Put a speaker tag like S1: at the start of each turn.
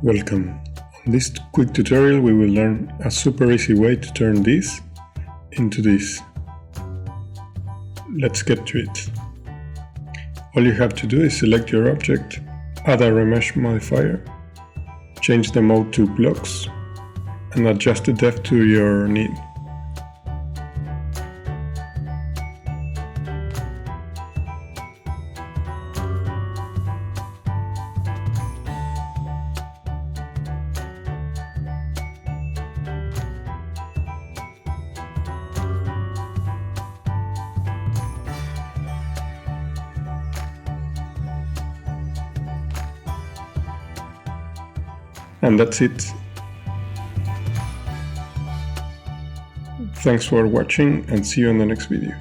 S1: Welcome. On this quick tutorial we will learn a super easy way to turn this into this. Let's get to it. All you have to do is select your object, add a remesh modifier, change the mode to blocks, and adjust the depth to your need. And that's it. Thanks for watching and see you in the next video.